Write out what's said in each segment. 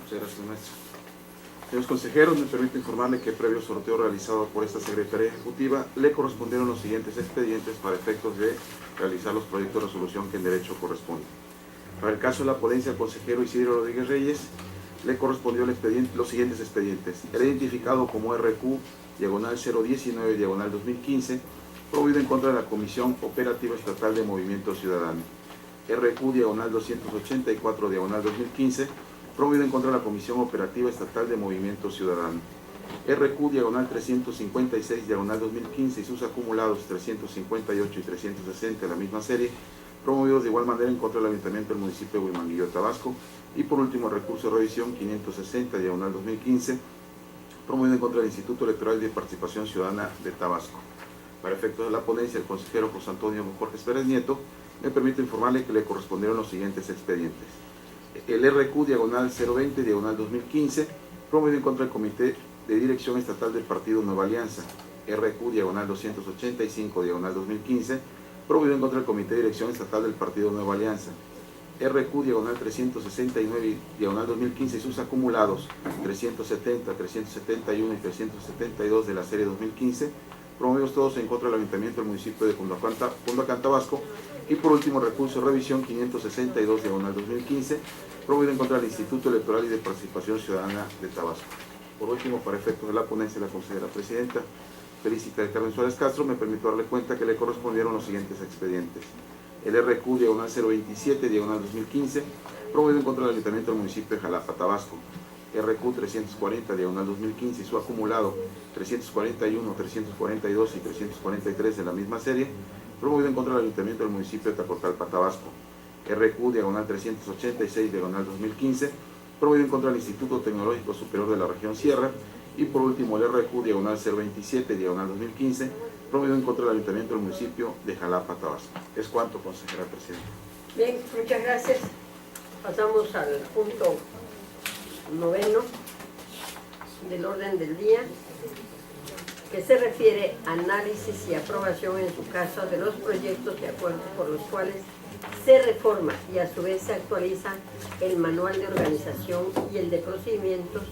Muchas gracias, maestro. Señores consejeros, me permito informarle que previo sorteo realizado por esta Secretaría Ejecutiva, le correspondieron los siguientes expedientes para efectos de realizar los proyectos de resolución que en derecho corresponde. Para el caso de la ponencia, el consejero Isidro Rodríguez Reyes, le correspondió el expediente, los siguientes expedientes. El identificado como RQ-019-2015, promovido en contra de la Comisión Operativa Estatal de Movimiento Ciudadano. RQ-284-2015, promovido en contra de la Comisión Operativa Estatal de Movimiento Ciudadano. RQ-356-2015 y sus acumulados 358 y 360 de la misma serie, promovidos de igual manera en contra del Ayuntamiento del municipio de Huimanguillo, Tabasco. Y por último, el recurso de revisión 560-2015, promovido en contra del Instituto Electoral de Participación Ciudadana de Tabasco. Para efectos de la ponencia, el consejero José Antonio Jorge Pérez Nieto, me permito informarle que le correspondieron los siguientes expedientes. El RQ-020-2015, promovido en contra del Comité de Dirección Estatal del Partido Nueva Alianza. RQ-285-2015, promovido en contra del Comité de Dirección Estatal del Partido Nueva Alianza. RQ-369-2015 y sus acumulados 370, 371 y 372 de la serie 2015, promovidos todos en contra del Ayuntamiento del municipio de Cundacán, Tabasco. Y por último, recurso de revisión 562-2015, promovido en contra del Instituto Electoral y de Participación Ciudadana de Tabasco. Por último, para efectos de la ponencia, la consejera presidenta Felicita de Carmen Suárez Castro, me permito darle cuenta que le correspondieron los siguientes expedientes. El RQ-020-2015, promovido en contra del Ayuntamiento del municipio de Jalapa, Tabasco. RQ-340-2015 y su acumulado 341, 342 y 343 de la misma serie, promovido en contra del Ayuntamiento del municipio de Tacotalpa, Tabasco. RQ-386-2015, promovido en contra del Instituto Tecnológico Superior de la Región Sierra. Y por último, el RQ-027-2015, promovido en contra del Ayuntamiento del municipio de Jalapa, Tabasco. Es cuanto, consejera presidenta. Bien, muchas gracias. Pasamos al punto 9 del orden del día, que se refiere a análisis y aprobación en su caso de los proyectos de acuerdo por los cuales se reforma y a su vez se actualiza el manual de organización y el de procedimientos,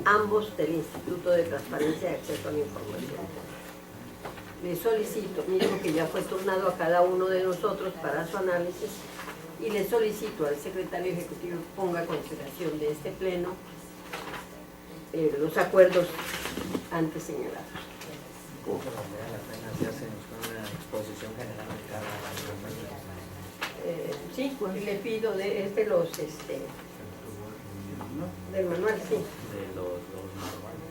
ambos del Instituto de Transparencia y Acceso a la Información. Le solicito, mismo que ya fue turnado a cada uno de nosotros para su análisis, y le solicito al secretario ejecutivo que ponga a consideración de este pleno los acuerdos antes señalados. Vale la pena hacerse una exposición general de cada compañía. Sí, le pido de del manual, sí. De los manuales.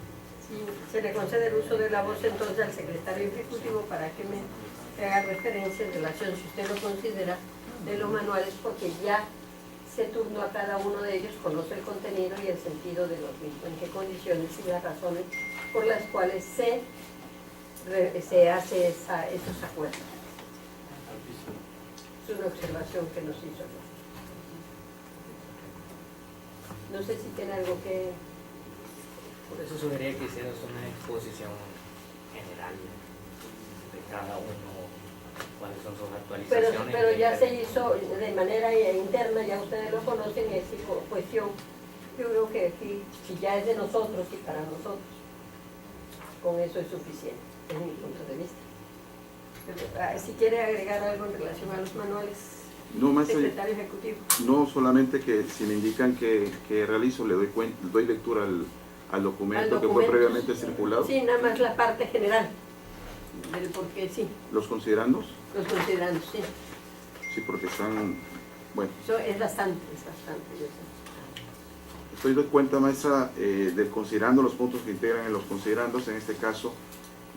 Sí, se le concede el uso de la voz entonces al secretario ejecutivo para que me haga referencia en relación, si usted lo considera, de los manuales, porque ya se turnó a cada uno de ellos, conoce el contenido y el sentido de los mismos, en qué condiciones y las razones por las cuales se hace esos acuerdos. Es una observación que nos hizo. No sé si tiene algo que... Por eso sugeriría que hicieras una exposición general de cada uno, cuáles son sus actualizaciones. Pero ya se hizo de manera interna, ya ustedes lo conocen, es cuestión. Yo creo que aquí, si ya es de nosotros y para nosotros, con eso es suficiente, desde mi punto de vista. Pero, si quiere agregar algo en relación a los manuales, No, maestro, secretario ejecutivo. no, solamente que si me indican que realizo, le doy lectura al documento que fue previamente circulado. Sí, nada más la parte general del por qué sí. ¿Los considerandos? Los considerando, sí. Sí, porque están, bueno. Eso es bastante, yo sé. Estoy de cuenta, maestra, de considerando los puntos que integran en los considerandos, en este caso,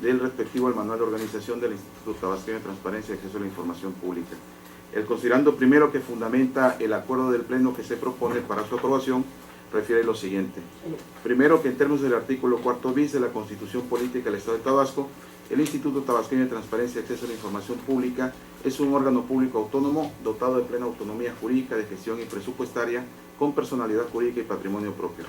del respectivo al manual de organización del Instituto Tabasqueño de Transparencia y Acceso a la Información Pública. El considerando primero que fundamenta el acuerdo del Pleno que se propone para su aprobación, refiere lo siguiente. Primero, que en términos del artículo 4 bis de la Constitución Política del Estado de Tabasco, el Instituto Tabasqueño de Transparencia y Acceso a la Información Pública es un órgano público autónomo dotado de plena autonomía jurídica, de gestión y presupuestaria, con personalidad jurídica y patrimonio propio.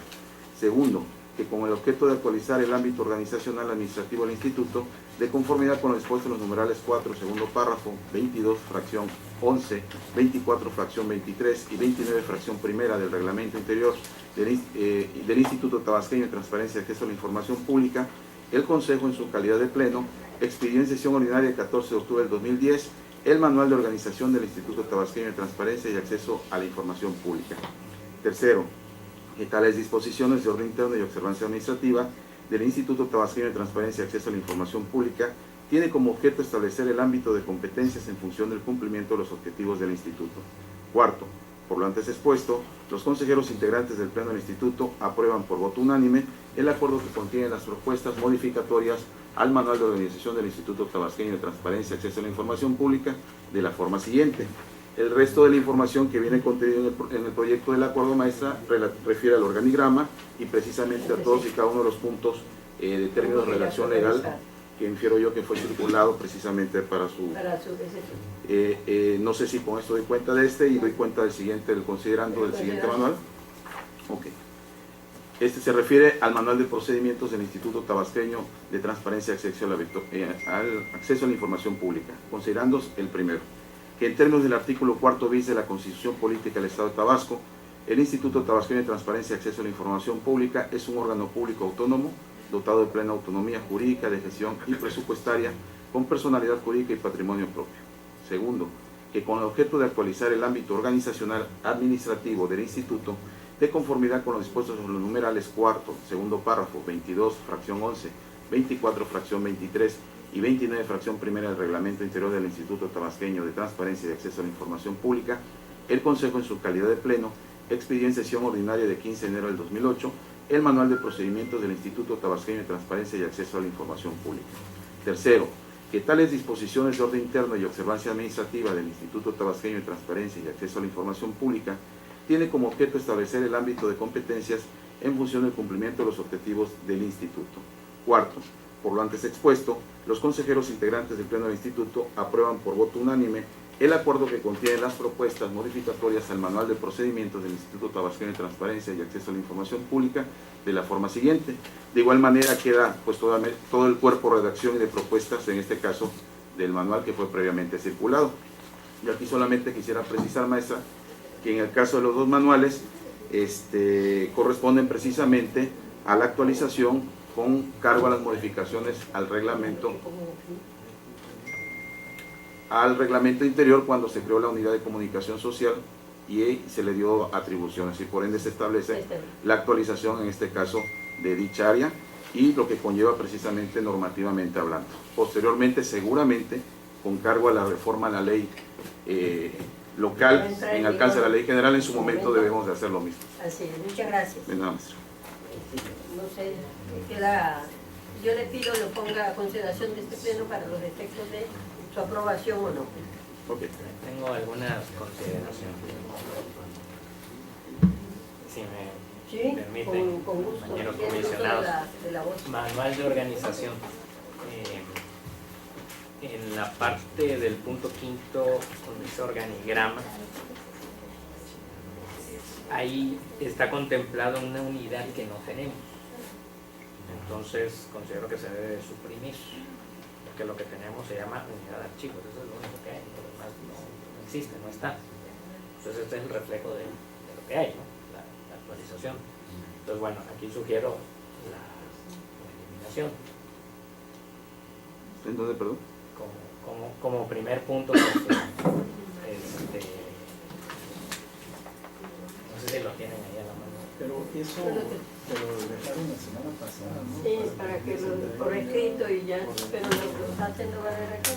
Segundo, que con el objeto de actualizar el ámbito organizacional administrativo del Instituto, de conformidad con lo dispuesto en los numerales 4, segundo párrafo, 22, fracción 11, 24, fracción 23 y 29, fracción primera del reglamento interior del Instituto Tabasqueño de Transparencia y Acceso a la Información Pública, el Consejo, en su calidad de pleno, expidió en sesión ordinaria el 14 de octubre del 2010 el Manual de Organización del Instituto Tabasqueño de Transparencia y Acceso a la Información Pública. Tercero, que tales disposiciones de orden interno y observancia administrativa del Instituto Tabasqueño de Transparencia y Acceso a la Información Pública tiene como objeto establecer el ámbito de competencias en función del cumplimiento de los objetivos del Instituto. Cuarto, por lo antes expuesto, los consejeros integrantes del Pleno del Instituto aprueban por voto unánime el acuerdo que contiene las propuestas modificatorias al Manual de Organización del Instituto Tabasqueño de Transparencia y Acceso a la Información Pública de la forma siguiente. El resto de la información que viene contenida en el proyecto del acuerdo maestra refiere al organigrama y precisamente a todos y cada uno de los puntos de términos de redacción legal que infiero yo que fue circulado precisamente para su... no sé si con esto doy cuenta de este y doy cuenta del siguiente, del considerando del siguiente manual. Ok. Este se refiere al Manual de Procedimientos del Instituto Tabasqueño de Transparencia y Acceso a la Información Pública, considerando el primero, que en términos del artículo 4 bis de la Constitución Política del Estado de Tabasco, el Instituto Tabasqueño de Transparencia y Acceso a la Información Pública es un órgano público autónomo, dotado de plena autonomía jurídica, de gestión y presupuestaria, con personalidad jurídica y patrimonio propio. Segundo, que con el objeto de actualizar el ámbito organizacional administrativo del Instituto, de conformidad con los dispuestos en los numerales cuarto, segundo párrafo, 22, fracción 11, 24, fracción 23 y 29, fracción primera del Reglamento Interior del Instituto Tabasqueño de Transparencia y Acceso a la Información Pública, el Consejo, en su calidad de pleno, expidió en sesión ordinaria de 15 de enero del 2008 el Manual de Procedimientos del Instituto Tabasqueño de Transparencia y Acceso a la Información Pública. Tercero, que tales disposiciones de orden interno y observancia administrativa del Instituto Tabasqueño de Transparencia y Acceso a la Información Pública tiene como objeto establecer el ámbito de competencias en función del cumplimiento de los objetivos del Instituto. Cuarto, por lo antes expuesto, los consejeros integrantes del Pleno del Instituto aprueban por voto unánime el acuerdo que contiene las propuestas modificatorias al Manual de Procedimientos del Instituto Tabasqueño de Transparencia y Acceso a la Información Pública de la forma siguiente. De igual manera queda pues todo el cuerpo de redacción y de propuestas, en este caso del manual que fue previamente circulado. Y aquí solamente quisiera precisar, maestra, que en el caso de los dos manuales corresponden precisamente a la actualización con cargo a las modificaciones al reglamento interior cuando se creó la unidad de comunicación social y se le dio atribuciones y por ende se establece la actualización en este caso de dicha área y lo que conlleva precisamente normativamente hablando. Posteriormente seguramente con cargo a la reforma a la ley local en alcance de la ley general, en su momento debemos de hacer lo mismo. Así es, muchas gracias. De nada, maestra. No sé, yo le pido lo ponga a consideración de este pleno para los efectos de su aprobación o no. Okay. Tengo algunas consideraciones. Si me permiten, con gusto. compañeros comisionados. De la voz. Manual de organización. En la parte del punto quinto, con ese organigrama, ahí está contemplado una unidad que no tenemos. Entonces considero que se debe suprimir, porque lo que tenemos se llama unidad de archivos, eso es lo único que hay, lo demás no existe, no está. Entonces este es el reflejo de lo que hay, ¿no? la actualización. Entonces bueno, aquí sugiero la eliminación. ¿En dónde, perdón? Como primer punto, pues, no sé si lo tienen ahí a la mano. Pero eso te lo dejaron la semana pasada, ¿no? Sí, para que por escrito y ya, pero lo hacen no va a haber aquí.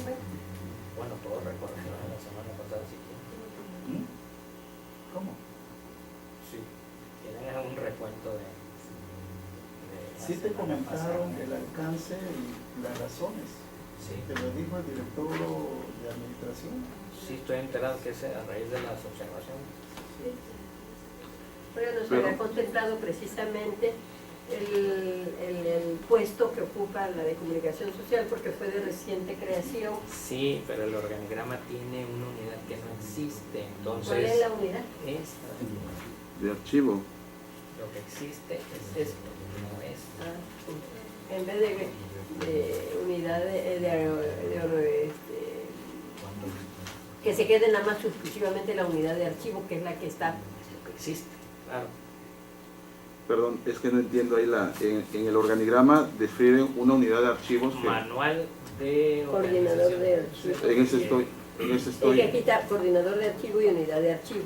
Bueno, puedo recorrer la semana pasada si quieren. ¿Cómo? Sí, tienen un recuento de Sí te comentaron el alcance y las razones. Sí. ¿Te lo dijo el director de administración? Sí, estoy enterado que es a raíz de las observaciones. Sí. Pero nos había contemplado precisamente el puesto que ocupa la de comunicación social porque fue de reciente creación. Sí, pero el organigrama tiene una unidad que no existe, entonces... ¿Cuál es la unidad? Esta. De archivo. Lo que existe es esto, no esta. En vez de unidad que se quede nada más exclusivamente la unidad de archivo, que es la que está. Lo que existe, claro. Perdón, es que no entiendo ahí en el organigrama describen una unidad de archivos que Manual de Coordinador de organización. archivos. en ese Es estoy. que aquí está coordinador de archivo y unidad de archivo.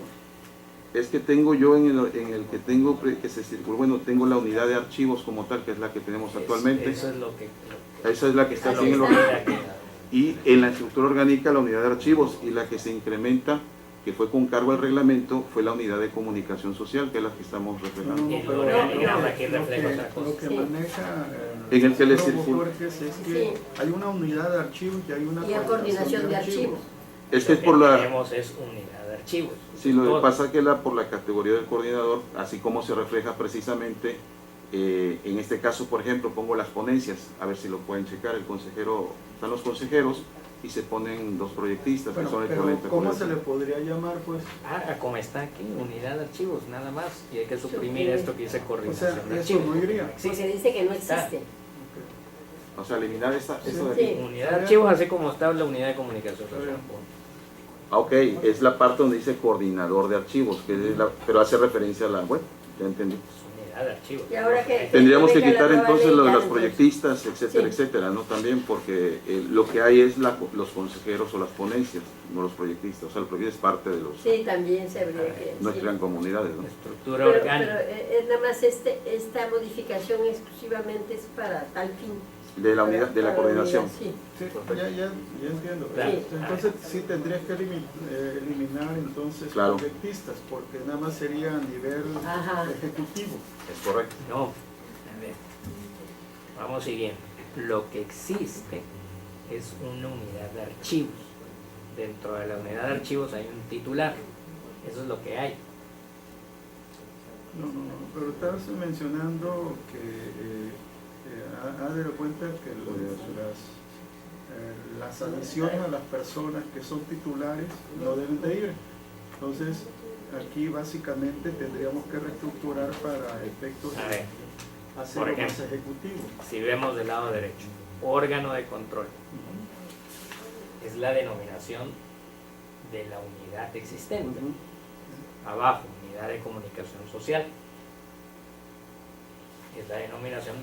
Es que tengo yo en el que tengo que se circuló, bueno, tengo la unidad de archivos como tal, que es la que tenemos actualmente. Eso es lo que Esa es la que está Así aquí en el está. organigrama. Y en la estructura orgánica la unidad de archivos, y la que se incrementa, que fue con cargo al reglamento, fue la unidad de comunicación social, que es la que estamos reflejando. El pero organigrama que lo refleja otra cosa. lo que Sí. maneja En el que le Robo circula. Borges es que Sí. hay una unidad de archivos y hay una Y a coordinación de archivos. Es que Lo es por la... tenemos es unidad de archivos. Sí, lo que Todo. pasa es que por la categoría del coordinador, así como se refleja precisamente, en este caso, por ejemplo, pongo las ponencias, a ver si lo pueden checar, el consejero, están los consejeros y se ponen dos proyectistas, que Bueno, son el pero ponente. ¿cómo se le podría llamar, pues? Como está aquí, unidad de archivos, nada más. Y hay que suprimir Suprimir. esto que dice O coordinación sea, de eso archivos. no iría. Porque dice que no existe. O sea, eliminar eso de Sí. aquí. Unidad de archivos, así como está la unidad de comunicación. Está bien. Ah, ok, es la parte donde dice coordinador de archivos, que es pero hace referencia a la web, ya entendí. Unidad de archivos. Y ahora que- Tendríamos que venga la quitar nueva entonces ley, lo de ya, los entonces. proyectistas, etcétera, Sí. etcétera, ¿no? También porque lo que hay es los consejeros o las ponencias, no los proyectistas. O sea, el proyecto es parte de los... Sí, también se habría que... No sí. crean comunidades, ¿no? Estructura Pero orgánica. es nada más esta modificación exclusivamente es para tal fin. De la unidad, de la Para coordinación. unidad, sí. Sí, ya entiendo. Claro. Entonces sí tendrías que eliminar entonces Claro. proyectistas, porque nada más sería a nivel Ajá. ejecutivo. Es correcto. No, a ver, vamos siguiendo. Lo que existe es una unidad de archivos. Dentro de la unidad de archivos hay un titular. Eso es lo que hay. No, pero estás mencionando que haz de cuenta que las adiciones a las personas que son titulares no deben de ir. Entonces, aquí básicamente tendríamos que reestructurar para efectos A ver, de hacerlo por más ejemplo. ejecutivo. si vemos del lado derecho, órgano de control. Es la denominación de la unidad existente. Abajo, unidad de comunicación social. Es la denominación.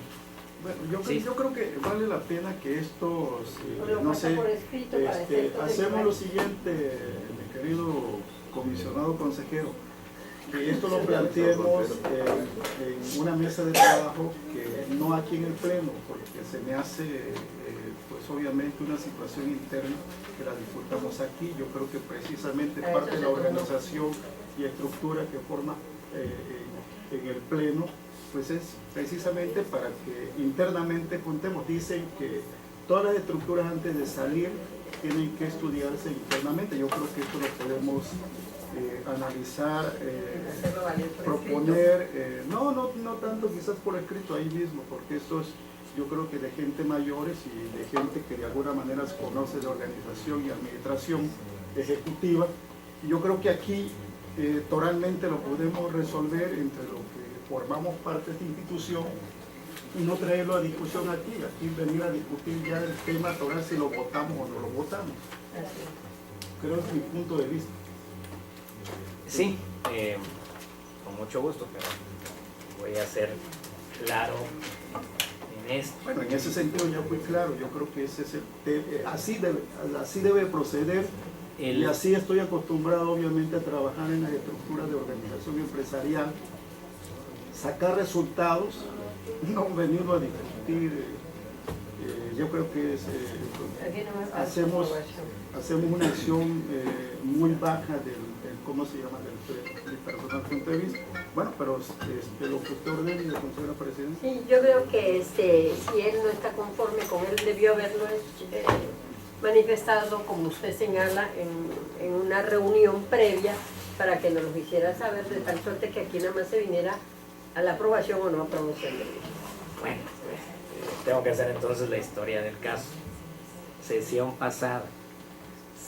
Bueno, Sí. yo creo que vale la pena que esto, Lo no pasa sé, por escrito para efectos de hacemos lo lugar. siguiente, mi querido comisionado consejero, que esto lo planteemos en una mesa de trabajo, que no aquí en el pleno, porque se me hace, pues obviamente una situación interna que la disfrutamos aquí. Yo creo que precisamente A parte eso de la se tomó. organización y estructura que forma en el pleno, pues es precisamente para que internamente contemos. Dicen que todas las estructuras antes de salir tienen que estudiarse internamente. Yo creo que esto lo podemos analizar, Hacerlo valer por proponer, no tanto quizás por escrito ahí mismo, porque esto es, yo creo que de gente mayores y de gente que de alguna manera se conoce de organización y administración ejecutiva. Y yo creo que aquí toralmente lo podemos resolver entre lo que formamos parte de esta institución y no traerlo a discusión aquí venir a discutir ya el tema toral, si lo votamos o no lo votamos. Así. Creo que es mi punto de vista. Sí, con mucho gusto, pero voy a ser claro en esto. Bueno, en ese sentido ya fui claro. Yo creo que ese es así debe proceder. Y así estoy acostumbrado obviamente a trabajar en las estructuras de organización empresarial, sacar resultados, no venirlo a discutir. Yo creo que es, Aquí no me falta hacemos una acción muy baja del ¿cómo se llama? Del personal punto de vista. Bueno, pero lo que usted ordene y le consejera presidente. Sí, yo creo que si él no está conforme con él, debió haberlo manifestado, como usted señala, en una reunión previa para que nos lo hiciera saber, de tal suerte que aquí nada más se viniera a la aprobación o no aprobación de él. Bueno, tengo que hacer entonces la historia del caso. Sesión pasada,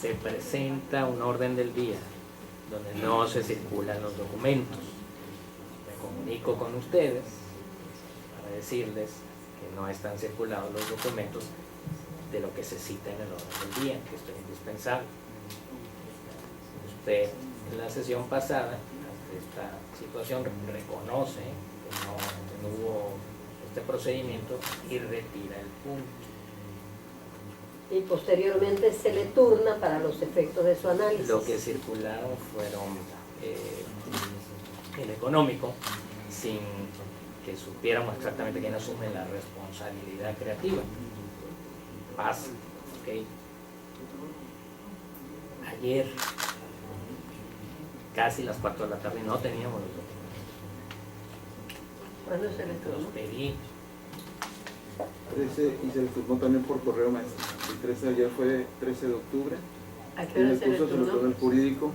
se presenta un orden del día donde no se circulan los documentos. Me comunico con ustedes para decirles que no están circulados los documentos de lo que se cita en el orden del día, que esto es indispensable. Usted en la sesión pasada, ante esta situación, reconoce que no hubo este procedimiento y retira el punto. Y posteriormente se le turna para los efectos de su análisis. Lo que circularon fueron el económico, sin que supiéramos exactamente quién asume la responsabilidad creativa. Pasa, ¿ok? Ayer, casi las 4 de la tarde, no teníamos los documentos. ¿Cuándo se le Los turnó? pedí. 13, y se le turnó también por correo, maestro. El 13 ayer fue 13 de octubre. ¿A qué En hora el se le curso se lo turnó? turnó el jurídico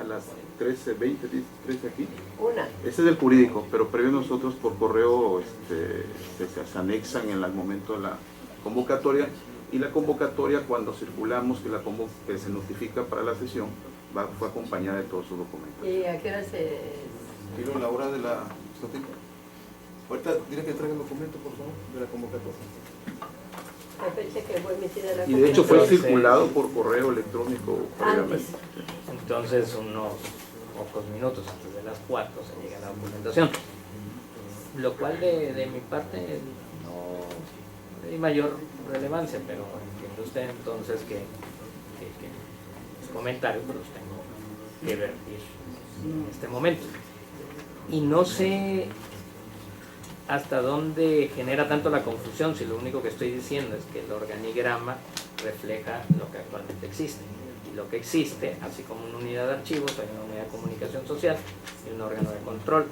a las 13:20, dice 13 aquí. Una. Ese es del jurídico, pero previo nosotros por correo se anexan en el momento de la convocatoria, y la convocatoria cuando circulamos, que se notifica para la sesión, fue acompañada de todos sus documentos. ¿Y a qué hora se...? Tiro la hora de la... Ahorita dile que traiga el documento, por favor, de la convocatoria. La fecha que fue emitida la Y de hecho fue Entonces, circulado por correo electrónico previamente. Entonces, unos pocos minutos antes de las 4 se llega la documentación. Lo cual de mi parte no hay mayor relevancia, pero entiende usted entonces que los comentarios los tengo que vertir en este momento. Y no sé hasta dónde genera tanto la confusión si lo único que estoy diciendo es que el organigrama refleja lo que actualmente existe. Y lo que existe, así como una unidad de archivos, hay una unidad de comunicación social y un órgano de control,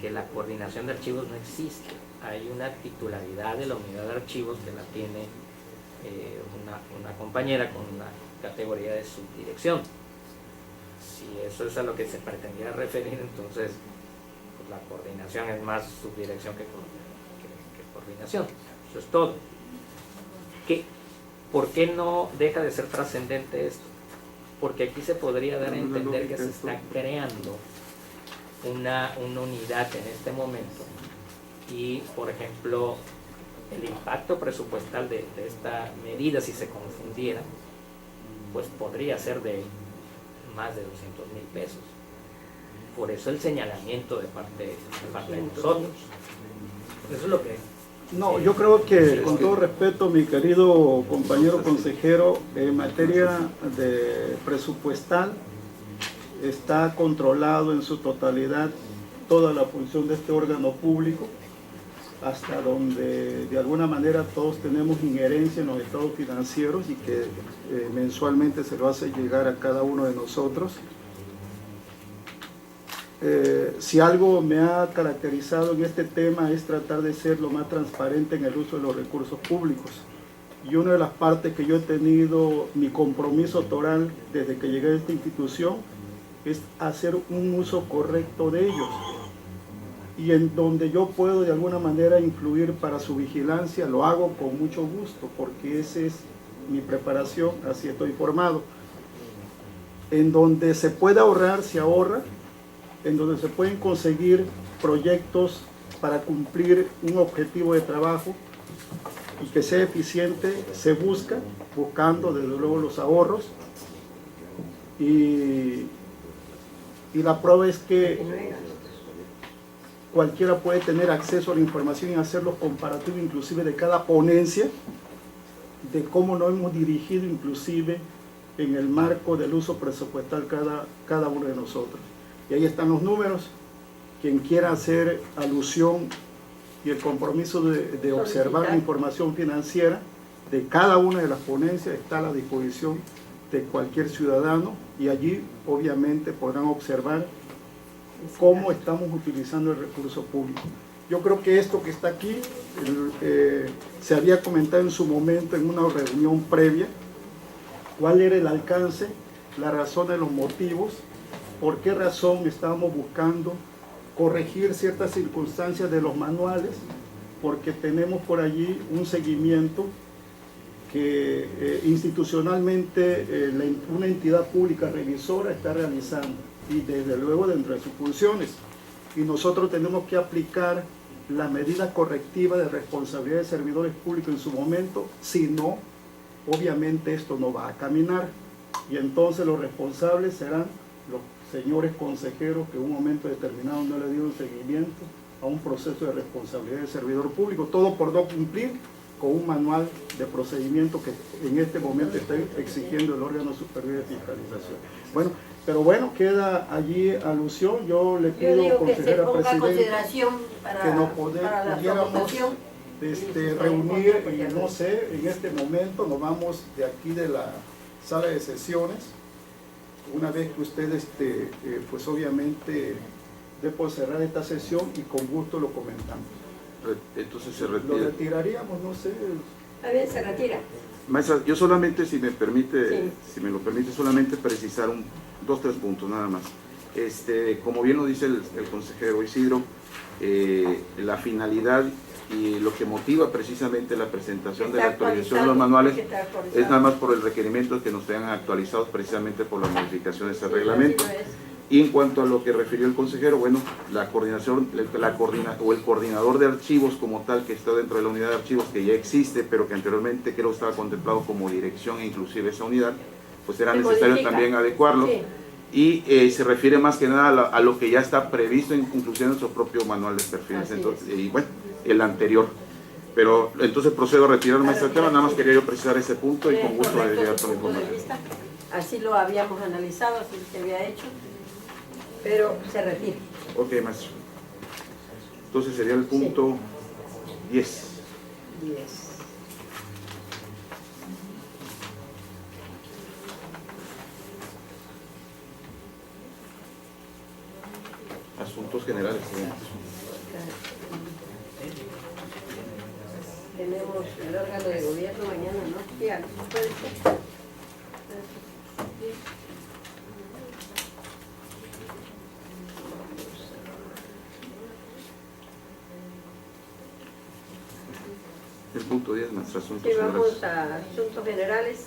que la coordinación de archivos no existe. Hay una titularidad de la unidad de archivos que la tiene una compañera con una categoría de subdirección. Si eso es a lo que se pretendía referir, entonces pues, la coordinación es más subdirección que coordinación. Eso es todo. ¿Por qué no deja de ser trascendente esto? Porque aquí se podría dar a entender que se está creando una unidad en este momento y, por ejemplo, el impacto presupuestal de esta medida, si se confundiera, pues podría ser de más de 200,000 pesos. Por eso el señalamiento de parte de nosotros. Eso es lo que... No, yo creo que, con todo respeto, mi querido compañero consejero, en materia de presupuestal está controlado en su totalidad toda la función de este órgano público, hasta donde de alguna manera todos tenemos injerencia en los estados financieros y que mensualmente se lo hace llegar a cada uno de nosotros. Si algo me ha caracterizado en este tema es tratar de ser lo más transparente en el uso de los recursos públicos. Y una de las partes que yo he tenido, mi compromiso total desde que llegué a esta institución, es hacer un uso correcto de ellos. Y en donde yo puedo de alguna manera influir para su vigilancia, lo hago con mucho gusto, porque esa es mi preparación, así estoy formado. En donde se puede ahorrar, se ahorra. En donde se pueden conseguir proyectos para cumplir un objetivo de trabajo y que sea eficiente, se busca, buscando desde luego los ahorros. Y la prueba es que cualquiera puede tener acceso a la información y hacer los comparativos inclusive de cada ponencia, de cómo nos hemos dirigido inclusive en el marco del uso presupuestal cada uno de nosotros. Y ahí están los números. Quien quiera hacer alusión y el compromiso de observar la información financiera de cada una de las ponencias está a la disposición de cualquier ciudadano, y allí obviamente podrán observar cómo estamos utilizando el recurso público. Yo creo que esto que está aquí se había comentado en su momento en una reunión previa, cuál era el alcance, la razón de los motivos, por qué razón estábamos buscando corregir ciertas circunstancias de los manuales, porque tenemos por allí un seguimiento que institucionalmente una entidad pública revisora está realizando, y desde luego dentro de sus funciones. y nosotros tenemos que aplicar la medida correctiva de responsabilidad de servidores públicos en su momento, si no, obviamente esto no va a caminar, y entonces los responsables serán los señores consejeros que en un momento determinado no le dieron seguimiento a un proceso de responsabilidad de servidor público, todo por no cumplir con un manual de procedimiento que en este momento está exigiendo el órgano superior de fiscalización. Bueno, pero bueno, queda allí alusión. Yo le Yo pido, digo que se consejera ponga a presidenta, consideración que nos para la pudiéramos votación. reunir, y no sé, en este momento nos vamos de aquí de la sala de sesiones, una vez que usted, pues obviamente, dé por cerrar esta sesión y con gusto lo comentamos. Entonces se Lo retira. retiraríamos, no sé. Está bien, se retira. Maestra, yo solamente, si me permite, Sí. si me lo permite, solamente precisar dos, tres puntos nada más. Como bien lo dice el consejero Isidro, la finalidad y lo que motiva precisamente la presentación de la actualización de los manuales es nada más por el requerimiento que nos sean actualizados precisamente por la modificación de ese reglamento. Y en cuanto a lo que refirió el consejero, bueno, la coordinación, o el coordinador de archivos como tal que está dentro de la unidad de archivos que ya existe, pero que anteriormente creo estaba contemplado como dirección e inclusive esa unidad, pues era Se necesario modifica. también adecuarlo. Sí. Y se refiere más que nada a lo que ya está previsto inclusive en nuestro propio manual de perfiles. Así Entonces, es. y bueno, el anterior. Pero entonces procedo a retirar maestra tema, nada más quería yo precisar ese punto y con gusto Correcto, llegar su con punto de información. vista. Así lo habíamos analizado, así se había hecho, pero se retira. Ok, maestro. Entonces sería el punto 10. 10. Asuntos generales. Tenemos el órgano de gobierno mañana, ¿no? Sí, algo puede ser. El punto 10, nuestros asuntos Sí, generales. vamos a asuntos generales.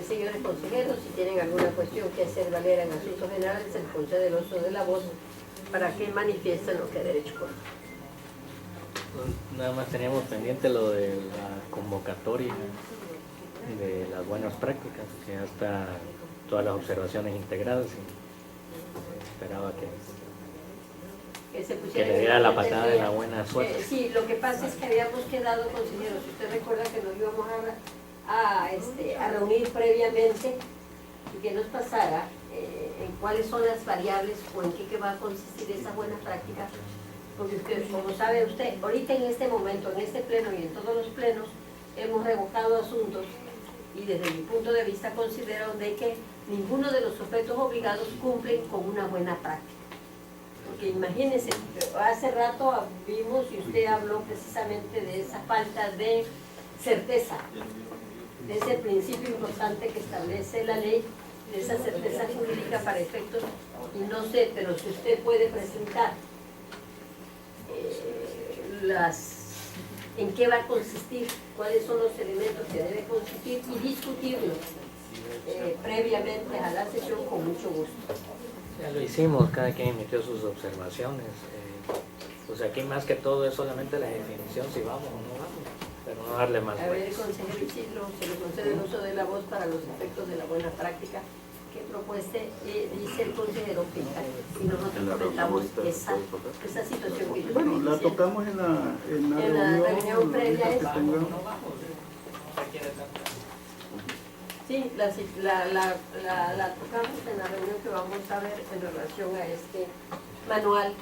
Señores consejeros, si tienen alguna cuestión que hacer valer en asuntos generales, se les concede el uso de la voz para que manifiesten lo que derecho con. Nada más teníamos pendiente lo de la convocatoria de las buenas prácticas, que ya está todas las observaciones integradas y esperaba Que se que pusiera le diera la patada de la buena suerte. Sí, lo que pasa es que habíamos quedado, consejeros, si usted recuerda que nos íbamos a reunir previamente y que nos pasara en cuáles son las variables o en qué va a consistir esa buena práctica, porque usted, como sabe usted, ahorita en este momento, en este pleno y en todos los plenos, hemos revocado asuntos y desde mi punto de vista considero de que ninguno de los sujetos obligados cumplen con una buena práctica. Porque imagínense, hace rato vimos y usted habló precisamente de esa falta de certeza, de ese principio importante que establece la ley, de esa certeza jurídica para efectos, y no sé, pero si usted puede presentar en qué va a consistir, cuáles son los elementos que debe consistir y discutirlos previamente a la sesión con mucho gusto. Ya lo hicimos, cada quien emitió sus observaciones. Pues aquí más que todo es solamente la definición si vamos o no vamos, pero no darle más A ver, vueltas. consejero Isidro, se le concede el uso de la voz para los efectos de la buena práctica que propueste, dice el consejero Pinta, y nosotros comentamos esa situación que yo Bueno, estoy la diciendo. tocamos en la reunión previa a que esta. tengamos. Sí, la tocamos en la reunión que vamos a ver en relación a este manual,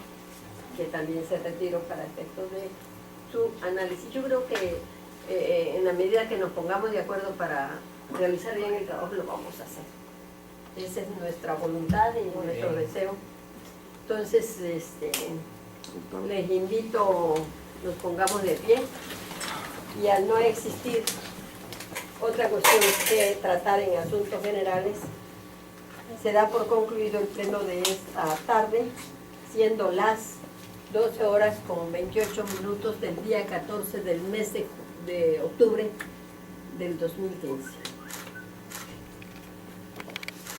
que también se retiró para efectos de su análisis. Yo creo que en la medida que nos pongamos de acuerdo para realizar bien el trabajo, lo vamos a hacer. Esa es nuestra voluntad y nuestro deseo. Entonces, les invito, nos pongamos de pie, y al no existir otra cuestión que tratar en asuntos generales, se da por concluido el pleno de esta tarde, siendo las 12 horas con 28 minutos del día 14 del mes de octubre del 2015.